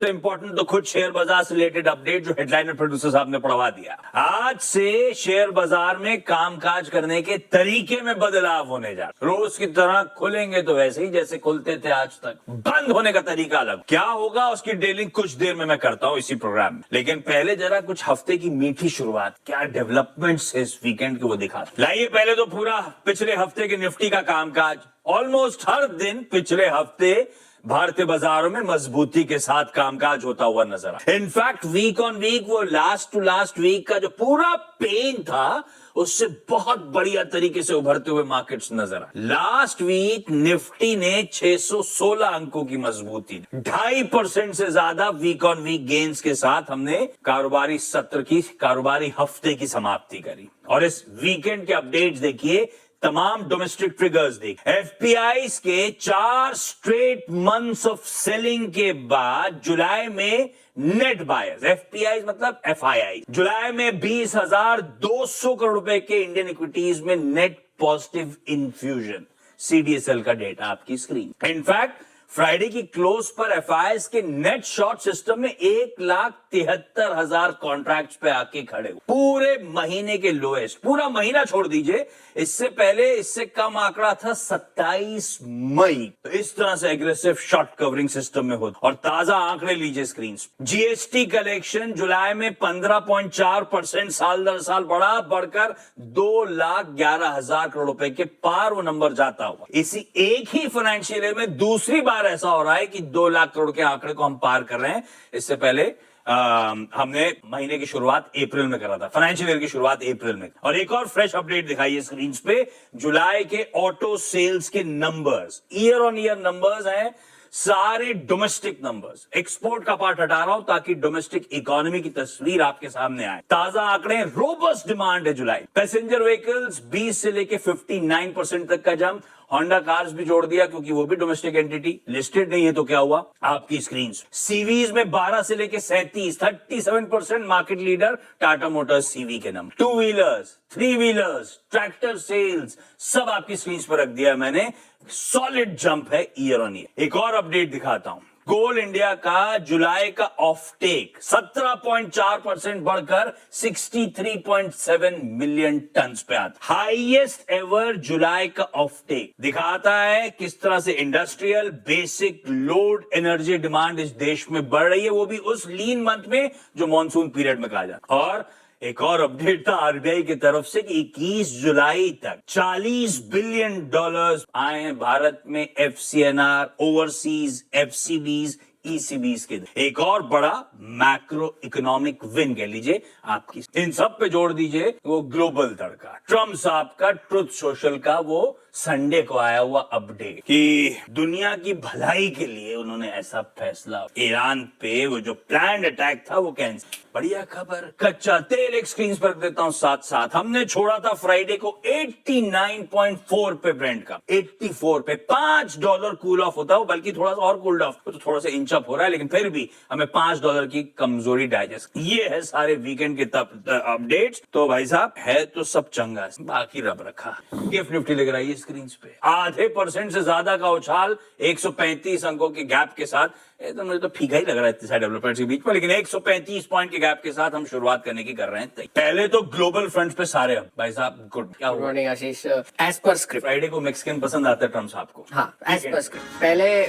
Important तो खुद share बाजार से रिलेटेड अपडेट जो हेडलाइनर प्रोड्यूसर साहब ने पढ़वा दिया। आज से शेयर बाजार में कामकाज करने के तरीके में बदलाव होने जा रहा। रोज की तरह खुलेंगे तो वैसे ही जैसे खुलते थे आज तक, बंद होने का तरीका अलग। क्या होगा उसकी डीलिंग कुछ देर में मैं करता हूं इसी प्रोग्राम में, लेकिन पहले जरा कुछ हफ्ते की मीठी शुरुआत, क्या डेवलपमेंट्स इस वीकेंड के वो दिखा। लाइए पहले तो पूरा पिछले हफ्ते के निफ्टी का कामकाज। ऑलमोस्ट हर दिन पिछले हफ्ते भारतीय बाजारों में मजबूती के साथ कामकाज होता हुआ नजर आया। इनफैक्ट वीक ऑन वीक वो लास्ट टू लास्ट वीक का जो पूरा पेन था उससे बहुत बढ़िया तरीके से उभरते हुए मार्केट्स नजर आए। लास्ट वीक निफ्टी ने 616 अंकों की मजबूती, 2.5% से ज्यादा वीक ऑन वीक गेन्स के साथ हमने कारोबारी सत्र की, कारोबारी हफ्ते की समाप्ति करी। और इस वीकेंड के अपडेट्स देखिए, तमाम डोमेस्टिक ट्रिगर्स देख। एफपीआईज के 4 स्ट्रेट मंथ्स ऑफ सेलिंग के बाद जुलाई में नेट बायर्स, एफपीआईज मतलब एफआईआई, जुलाई में 20,200 करोड़ रुपए के इंडियन इक्विटीज में नेट पॉजिटिव इन्फ्यूजन। सीडीएसएल का डेटा आपकी स्क्रीन। इनफैक्ट फ्राइडे की क्लोज पर एफआईआईज के नेट शॉर्ट सिस्टम में 1,73,000 कॉन्ट्रैक्ट्स पे आके खड़े हुए, पूरे महीने के लोएस्ट। पूरा महीना छोड़ दीजिए, इससे पहले इससे कम आंकड़ा था 27 मई। तो इस तरह से एग्रेसिव शॉर्ट कवरिंग सिस्टम में होता। और ताजा आंकड़े लीजिए स्क्रीन। जीएसटी कलेक्शन जुलाई में 15.4% साल दर साल बढ़ा, बढ़कर 2,11,000 करोड़ रुपए के पार वो नंबर जाता हुआ। इसी एक ही फाइनेंशियल ईयर में दूसरी बार ऐसा हो रहा है कि 2 लाख करोड़ के आंकड़े को हम पार कर रहे हैं। इससे पहले हमने महीने की शुरुआत अप्रैल में करा था, फाइनेंशियल ईयर की शुरुआत अप्रैल में। और एक और फ्रेश अपडेट दिखाइए स्क्रीन पे, जुलाई के ऑटो सेल्स के numbers, year on year numbers हैं, सारे डोमेस्टिक नंबर्स। एक्सपोर्ट का पार्ट हटा रहा हूं ताकि डोमेस्टिक इकोनॉमी की तस्वीर आपके सामने आए। ताजा आंकड़े, रोबस्ट डिमांड है जुलाई। पैसेंजर व्हीकल्स 20 से लेके 59% तक का जंप। होंडा कार्स भी जोड़ दिया क्योंकि वो भी डोमेस्टिक एंटिटी, लिस्टेड नहीं है तो क्या हुआ आपकी स्क्रीन। सीवीज में 12 से लेके 37% market leader Tata Motors CV के नंबर। 2 व्हीलर्स, 3 व्हीलर्स, ट्रैक्टर सेल्स सब आपकी स्क्रीन पर रख दिया मैंने। सॉलिड जंप है ईयर ऑन ईयर। एक और अपडेट दिखाता हूं। कोल इंडिया का जुलाई का ऑफ टेक 17.4% बढ़कर 63.7 मिलियन टन पे आता। हाईएस्ट एवर जुलाई का ऑफ टेक दिखाता है किस तरह से industrial basic load energy demand इस देश में बढ़ रही है, वो भी उस लीन मंथ में जो मॉनसून पीरियड में कहा जाता है। और एक और अपडेट था आरबीआई की तरफ से कि 21 जुलाई तक $40 बिलियन आए हैं भारत में एफसीएनआर, ओवरसीज, एफसीबीज, ईसीबीज के। एक और बड़ा मैक्रो इकोनॉमिक विन कह लीजिए आपकी। इन सब पे जोड़ दीजिए वो ग्लोबल तड़का, ट्रम्प साहब का ट्रुथ सोशल का वो संडे को आया हुआ अपडेट कि दुनिया की भलाई के लिए उन्होंने ऐसा फैसला, ईरान पे वो जो प्लान्ड अटैक था वो कैंसिल। बढ़िया खबर। कच्चा तेल एक स्क्रीन पर रख देता हूं साथ साथ। हमने छोड़ा था फ्राइडे को 89.4 पे ब्रेंट का, 84 पे $5 कूल ऑफ होता है, बल्कि थोड़ा सा और कूल्ड ऑफ, तो थोड़ा सा इंच अप हो रहा है, लेकिन फिर भी हमें $5 की कमजोरी डाइजेस्ट। ये है सारे वीकेंड के अपडेट्स। तो भाई साहब है तो सब चंगा, बाकी रब रखा। गिफ्ट निफ्टी लेकर आइए स्क्रीन पे। 0.5% से ज्यादा का उछाल 135 अंकों के गैप के साथ। तो मुझे तो फीका ही लग रहा है डेवलपर्स के बीच में, लेकिन 135 पॉइंट के गैप के साथ हम शुरुआत करने की कर रहे हैं। पहले तो ग्लोबल फ्रंट पे सारे हम भाई साहब गुड। क्या गुड मॉर्निंग आशीष। एज पर स्क्रिप्ट फ्राइडे को मैक्सिकन पसंद आता है ट्रम्प साहब को। हाँ, एज पर स्क्रिप्ट। पहले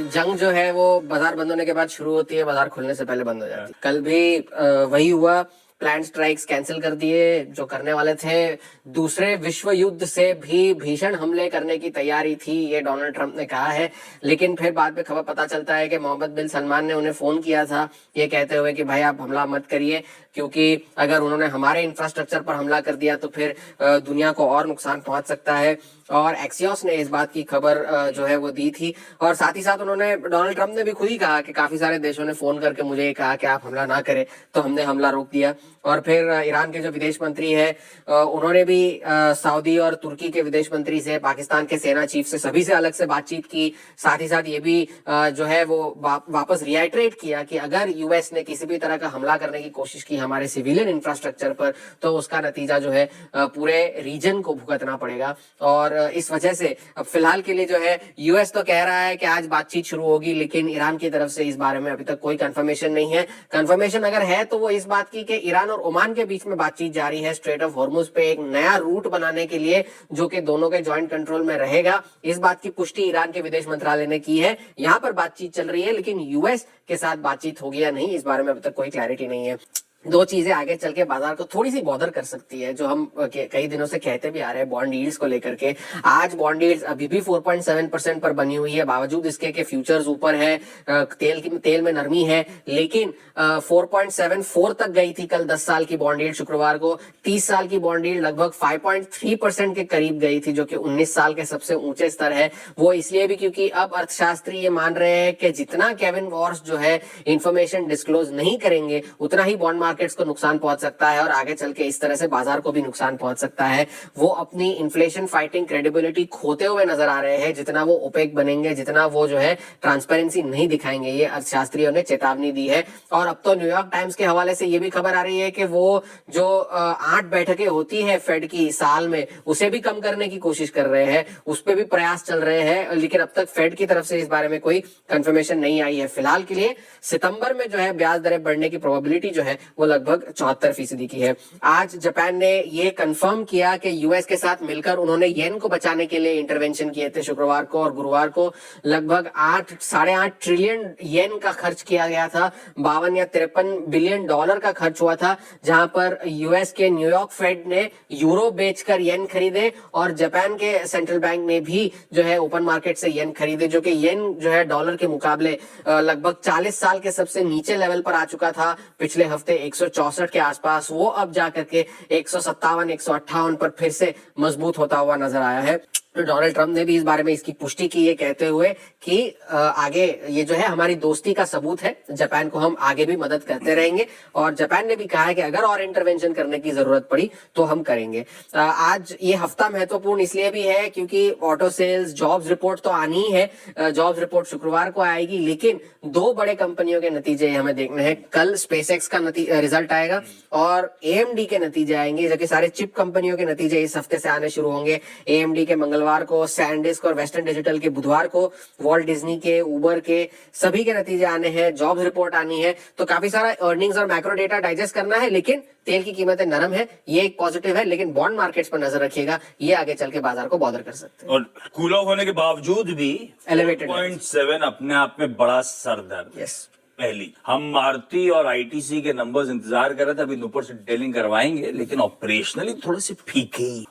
जंग जो है वो बाजार बंद होने के बाद शुरू होती है, बाजार खुलने से पहले बंद हो जाती है। कल भी वही हुआ, प्लान स्ट्राइक्स कैंसिल कर दिए जो करने वाले थे। दूसरे विश्व युद्ध से भी भीषण हमले करने की तैयारी थी, ये डोनाल्ड ट्रंप ने कहा है। लेकिन फिर बाद में खबर पता चलता है कि मोहम्मद बिन सलमान ने उन्हें फोन किया था ये कहते हुए कि भाई आप हमला मत करिए, क्योंकि अगर उन्होंने हमारे इंफ्रास्ट्रक्चर पर हमला कर दिया तो फिर दुनिया को और नुकसान पहुंच सकता है। और एक्सियोस ने इस बात की खबर जो है वो दी थी। और साथ ही साथ उन्होंने, डोनाल्ड ट्रंप ने भी खुद ही कहा कि काफी सारे देशों ने फोन करके मुझे ये कहा कि आप हमला ना करें, तो हमने हमला रोक दिया। और फिर ईरान के जो विदेश मंत्री है उन्होंने भी सऊदी और तुर्की के विदेश मंत्री से, पाकिस्तान के सेना चीफ से, सभी से अलग से बातचीत की। साथ ही साथ ये भी जो है वो वापस रिआइटरेट किया कि अगर यूएस ने किसी भी तरह का हमला करने की कोशिश की हमारे सिविलियन इंफ्रास्ट्रक्चर पर, तो उसका नतीजा जो है पूरे रीजन को भुगतना पड़ेगा। और इस वजह से अब फिलहाल के लिए जो है यूएस तो कह रहा है कि आज बातचीत शुरू होगी, लेकिन ईरान की तरफ से इस बारे में अभी तक कोई कंफर्मेशन नहीं है। कंफर्मेशन अगर है तो वो इस बात की कि ईरान और ओमान के बीच में बातचीत जारी है स्ट्रेट ऑफ हॉर्मुज पे एक नया रूट बनाने के लिए, जो कि दोनों के जॉइंट कंट्रोल में रहेगा। इस बात की पुष्टि ईरान के विदेश मंत्रालय ने की है। यहाँ पर बातचीत चल रही है, लेकिन यूएस के साथ बातचीत होगी या नहीं, इस बारे में अभी तक कोई क्लैरिटी नहीं है। दो चीजें आगे चल के बाजार को थोड़ी सी बॉदर कर सकती है, जो हम कई दिनों से कहते भी आ रहे हैं बॉन्ड यील्ड्स को लेकर के। आज बॉन्ड यील्ड्स अभी भी 4.7% पर बनी हुई है, बावजूद इसके कि फ्यूचर्स ऊपर है, तेल में नरमी है, लेकिन 4.74 तक गई थी कल 10 साल की बॉन्ड यील्ड शुक्रवार को। 30 साल की बॉन्ड यील्ड लगभग 5.3% के करीब गई थी, जो कि 19 साल के सबसे ऊंचे स्तर है। वो इसलिए भी क्योंकि अब अर्थशास्त्री ये मान रहे हैं कि जितना केविन वॉर्स जो है इंफॉर्मेशन डिस्क्लोज नहीं करेंगे, उतना ही बॉन्ड मार्केट्स को नुकसान पहुंच सकता है और आगे चल के इस तरह से बाजार को भी नुकसान पहुंच सकता है। वो अपनी इन्फ्लेशन फाइटिंग क्रेडिबिलिटी खोते हुए नजर आ रहे हैं, जितना वो ओपेक बनेंगे, जितना वो जो है ट्रांसपेरेंसी नहीं दिखाएंगे। ये अर्थशास्त्रियों ने चेतावनी दी है। और अब तो न्यूयॉर्क टाइम्स के हवाले से ये भी खबर आ रही है कि वो जो 8 बैठकें होती है फेड की साल में, उसे भी कम करने की कोशिश कर रहे हैं, उस पर भी प्रयास चल रहे हैं, लेकिन अब तक फेड की तरफ से इस बारे में कोई कंफर्मेशन नहीं आई है। फिलहाल के लिए सितंबर में जो है ब्याज दरें बढ़ने की प्रोबेबिलिटी जो है वो लगभग 74% की है। आज जापान ने ये कंफर्म किया कि यूएस के साथ मिलकर उन्होंने येन को बचाने के लिए इंटरवेंशन किए थे। शुक्रवार को और गुरुवार को लगभग 8.5 ट्रिलियन येन का खर्च किया गया था। 52 या 53 बिलियन डॉलर का खर्च हुआ था, जहां पर यूएस के न्यूयॉर्क फेड ने यूरो बेचकर येन खरीदे और जापान के सेंट्रल बैंक ने भी जो है ओपन मार्केट से येन खरीदे, जो कि येन जो है डॉलर के मुकाबले लगभग 40 साल के सबसे नीचे लेवल पर आ चुका था। पिछले हफ्ते 164 के आसपास, वो अब जाकर के 157 158 पर फिर से मजबूत होता हुआ नजर आया है। डोनाल्ड ट्रंप ने भी इस बारे में इसकी पुष्टि की है, कहते हुए कि आगे ये जो है हमारी दोस्ती का सबूत है, जापान को हम आगे भी मदद करते रहेंगे। और जापान ने भी कहा है कि अगर और इंटरवेंशन करने की जरूरत पड़ी तो हम करेंगे। आज ये हफ्ता महत्वपूर्ण इसलिए भी है क्योंकि ऑटो सेल्स, जॉब्स रिपोर्ट तो आनी ही है। जॉब्स रिपोर्ट शुक्रवार को आएगी, लेकिन दो बड़े कंपनियों के नतीजे हमें देखने हैं। कल स्पेसएक्स का रिजल्ट आएगा और एएमडी के नतीजे आएंगे, जबकि सारे चिप कंपनियों के नतीजे इस हफ्ते से आने शुरू होंगे। एएमडी के मंगलवार को, सैनडिस्क और वेस्टर्न डिजिटल के बुधवार को, वॉल्ट डिज्नी के, उबर के, सभी के नतीजे आने हैं। जॉब्स रिपोर्ट आनी है, तो काफी सारा अर्निंग्स और मैक्रो डेटा डाइजेस्ट करना है। लेकिन तेल की कीमतें नरम है, ये एक पॉजिटिव है, लेकिन बॉन्ड मार्केट्स पर नजर रखिएगा, ये आगे चल के बाजार को बॉदर कर सकते हैं। और कूल ऑफ होने के बावजूद भी एलिवेटेड 0.7 अपने आप में बड़ा सरदर्द। यस, पहली हम मारुति और आईटीसी के नंबर्स इंतजार कर रहे थे, अभी ऊपर से डिटेलिंग करवाएंगे, लेकिन ऑपरेशनली थोड़े से फीके ही।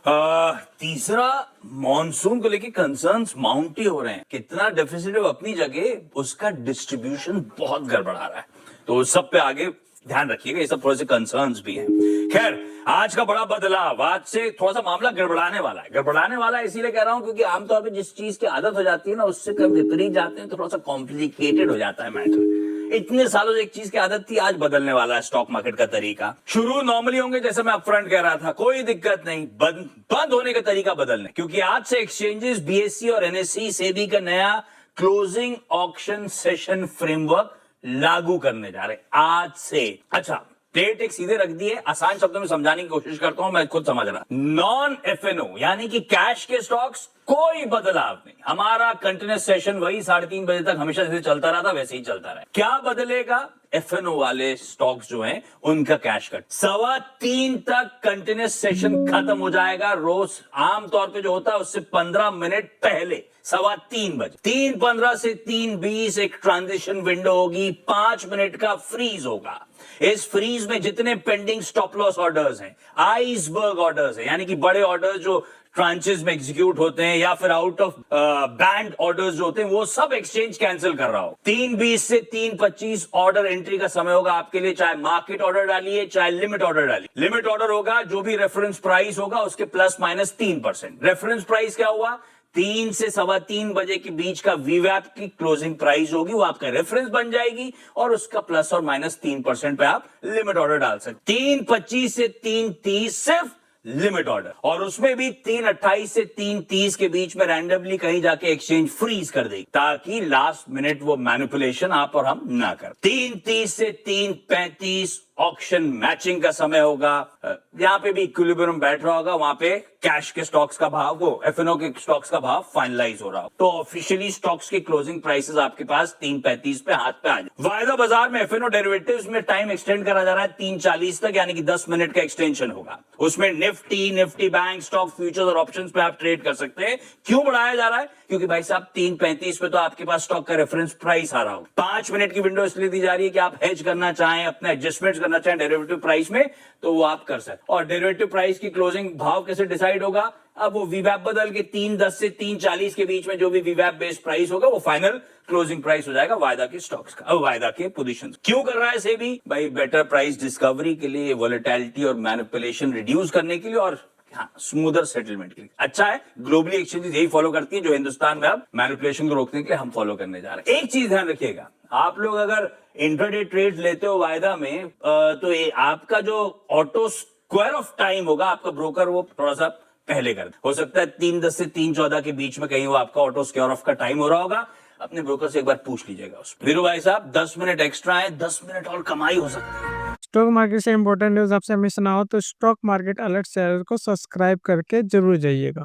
तीसरा, मॉनसून को लेके कंसर्न्स माउंट ही हो रहे हैं। कितना डेफिसिट है अपनी जगह, उसका डिस्ट्रीब्यूशन बहुत गड़बड़ा रहा है, तो सब पे आगे ध्यान रखिएगा, ये सब थोड़े से कंसर्न्स भी हैं। खैर, आज का बड़ा बदलाव, आज से थोड़ा सा मामला गड़बड़ाने वाला है। गड़बड़ाने वाला है इसीलिए कह रहा हूं क्योंकि आमतौर पे जिस चीज की आदत हो जाती है ना, उससे कब विपरीत जाते हैं तो थोड़ा सा कॉम्प्लिकेटेड हो जाता है मैटर। इतने सालों से एक चीज की आदत थी, आज बदलने वाला है स्टॉक मार्केट का तरीका। शुरू नॉर्मली होंगे, जैसे मैं अपफ्रंट कह रहा था, कोई दिक्कत नहीं, बंद होने का तरीका बदलने, क्योंकि आज से एक्सचेंजेस, बीएससी और एनएससी, सेबी का नया क्लोजिंग ऑक्शन सेशन फ्रेमवर्क लागू करने जा रहे आज से। अच्छा, डेट एक सीधे रख दी है, आसान शब्दों में समझाने की कोशिश करता हूं, मैं खुद समझ रहा। नॉन एफएनओ यानी कि कैश के स्टॉक्स, कोई बदलाव नहीं। हमारा कंटिन्यूस सेशन वही 3:30 बजे तक हमेशा जैसे चलता रहा था वैसे ही चलता रहा। क्या बदलेगा? एफएनओ वाले स्टॉक्स जो हैं उनका कैश कट 3:15 तक कंटिन्यूस सेशन खत्म हो जाएगा। रोज आमतौर पे जो होता है उससे 15 मिनट पहले 3:15 बजे, 3:15 से 3:20 एक ट्रांजिशन विंडो होगी, 5 मिनट का फ्रीज होगा। इस फ्रीज में जितने पेंडिंग स्टॉप लॉस ऑर्डर्स हैं, आइसबर्ग ऑर्डर्स हैं, यानी कि बड़े ऑर्डर्स जो ट्रांचेस में एग्जीक्यूट होते हैं या फिर आउट ऑफ बैंड ऑर्डर्स जो होते हैं, वो सब एक्सचेंज कैंसिल कर रहा हो। 3:20 से 3:25 ऑर्डर एंट्री का समय होगा आपके लिए, चाहे मार्केट ऑर्डर डालिए चाहे लिमिट ऑर्डर डालिए। लिमिट ऑर्डर होगा, जो भी रेफरेंस प्राइस होगा उसके ±3%। रेफरेंस प्राइस क्या हुआ? 3 से 3:15 बजे के बीच का वीवैप की क्लोजिंग प्राइस होगी, वो आपका रेफरेंस बन जाएगी और उसका ±3% पे आप लिमिट ऑर्डर डाल सकते। 3:25 से 3:30 सिर्फ लिमिट ऑर्डर, और उसमें भी 3:28 से 3:30 के बीच में रैंडमली कहीं जाके एक्सचेंज फ्रीज कर देगी, ताकि लास्ट मिनट वो मैनिपुलेशन आप और हम ना कर। 3:30 से 3:35 ऑक्शन मैचिंग का समय होगा, यहाँ पे भी इक्विलिब्रियम बैठ रहा होगा, वहां पे कैश के स्टॉक्स का भाव, वो एफएनओ के स्टॉक्स का भाव फाइनलाइज हो रहा हो, तो ऑफिशियली स्टॉक्स के क्लोजिंग प्राइसेस आपके पास 3:35 पे हाथ पे आ जाए। वायदा बाजार में एफएनओ डेरिवेटिव्स में टाइम एक्सटेंड करा जा रहा है 3:40 तक, यानी कि 10 मिनट का एक्सटेंशन होगा। उसमें निफ्टी बैंक स्टॉक फ्यूचर्स और ऑप्शंस पे आप ट्रेड कर सकते हैं। क्यों बढ़ाया जा रहा है? क्योंकि भाई साहब 3:35 पे तो आपके पास स्टॉक का रेफरेंस प्राइस आ रहा हो। 5 मिनट की विंडो इसलिए दी जा रही है कि आप हेज करना चाहें, अपने एडजस्टमेंट्स करना चाहें डेरिवेटिव प्राइस में, तो वो आप कर सकते। और डेरिवेटिव प्राइस की क्लोजिंग भाव कैसे डिसाइड होगा? अब वो वीवैप बदल के 3:10 से 3:40 के बीच में जो भी वीवैप बेस्ड प्राइस होगा वो फाइनल क्लोजिंग प्राइस हो जाएगा वायदा के स्टॉक्स का, वायदा के पोजीशंस। क्यों कर रहा है सेबी? भाई बेटर प्राइस डिस्कवरी के लिए, वोलेटिलिटी और मैनिपुलेशन रिड्यूस करने के लिए, और हाँ, स्मूदर सेटलमेंट के लिए। अच्छा है, ग्लोबली एक्सचेंजेस यही फॉलो करती है जो हिंदुस्तान में अब मैनिपुलेशन को रोकने के लिए हम फॉलो करने जा रहे हैं। एक चीज ध्यान रखिएगा, आप लोग अगर इंट्राडे ट्रेड लेते हो वायदा में, तो ये आपका जो ऑटो स्क्वायर ऑफ टाइम होगा, आपका ब्रोकर वो थोड़ा सा पहले कर हो सकता है 3:10 से 3:14 के बीच में कहीं वो आपका ऑटो स्क्वायर ऑफ का टाइम हो रहा होगा। अपने ब्रोकर से एक बार पूछ लीजिएगा उसमें। वीरू भाई साहब 10 मिनट एक्स्ट्रा है, 10 मिनट और कमाई हो सकती है। स्टॉक मार्केट से इंपॉर्टेंट न्यूज़ आपसे हमेशा ना हो तो स्टॉक मार्केट अलर्ट चैनल को सब्सक्राइब करके जरूर जाइएगा।